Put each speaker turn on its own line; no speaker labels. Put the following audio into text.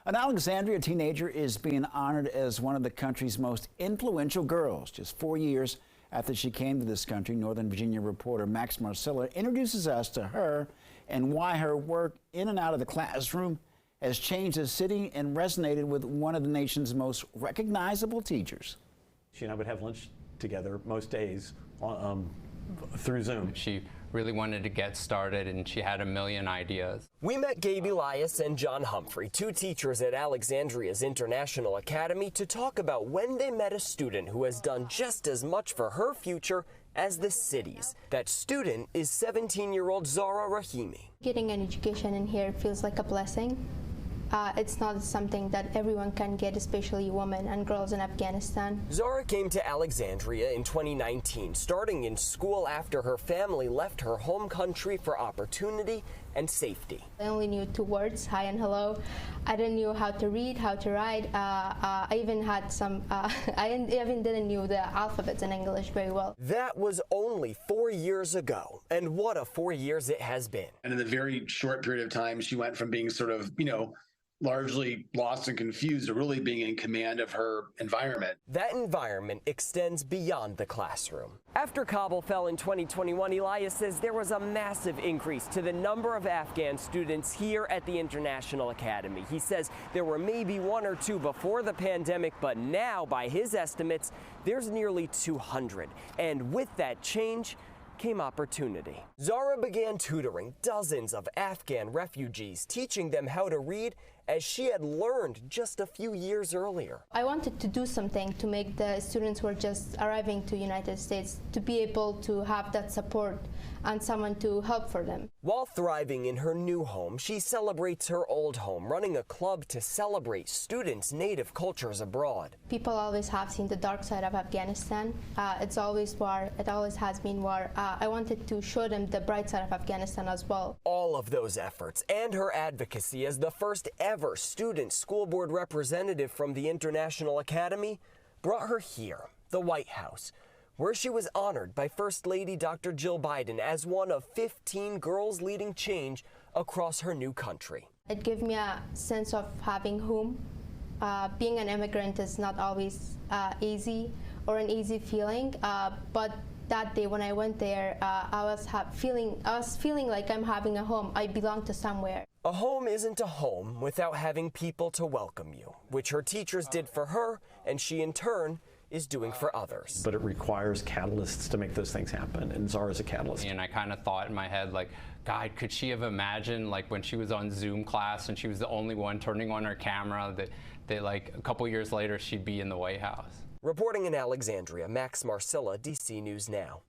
An Alexandria teenager is being honored as one of the country's most influential girls. Just 4 years after she came to this country, Northern Virginia reporter Max Marcella introduces us to her and why her work in and out of the classroom has changed the city and resonated with one of the nation's most recognizable teachers.
She and I would have lunch together most days through Zoom.
She really wanted to get started, and she had a million ideas.
We met Gabe Elias and John Humphrey, two teachers at Alexandria's International Academy, to talk about when they met a student who has done just as much for her future as the city's. That student is 17-year-old Zara Rahimi.
Getting an education in here feels like a blessing. It's not something that everyone can get, especially women and girls in Afghanistan.
Zara came to Alexandria in 2019, starting in school after her family left her home country for opportunity and safety.
I only knew 2 words, hi and hello. I didn't know how to read, how to write. I even had some, I even didn't know the alphabets in English very well.
That was only 4 years ago, and what a 4 years it has been.
And in a very short period of time, she went from being sort of, largely lost and confused to really being in command of her environment.
That environment extends beyond the classroom. After Kabul fell in 2021, Elias says there was a massive increase to the number of Afghan students here at the International Academy. He says there were maybe 1 or 2 before the pandemic, but now, by his estimates, there's nearly 200. And with that change came opportunity. Zara began tutoring dozens of Afghan refugees, teaching them how to read as she had learned just a few years earlier.
I wanted to do something to make the students who are just arriving to the United States to be able to have that support and someone to help for them.
While thriving in her new home, she celebrates her old home, running a club to celebrate students' native cultures abroad.
People always have seen the dark side of Afghanistan. It's always war. It always has been war. I wanted to show them the bright side of Afghanistan as well.
All of those efforts and her advocacy as the first ever student school board representative from the International Academy brought her here, the White House, where she was honored by First Lady Dr. Jill Biden as one of 15 girls leading change across her new country.
It gave me a sense of having home. Being an immigrant is not always easy or an easy feeling, but that day when I went there, I was feeling like I'm having a home. I belong to somewhere.
A home isn't a home without having people to welcome you, which her teachers did for her, and she in turn is doing for others.
But it requires catalysts to make those things happen, and Zara's a catalyst.
And I kind of thought in my head, like, God, could she have imagined, like, when she was on Zoom class and she was the only one turning on her camera, that like a couple years later she'd be in the White House.
Reporting in Alexandria, Max Marcella, DC News Now.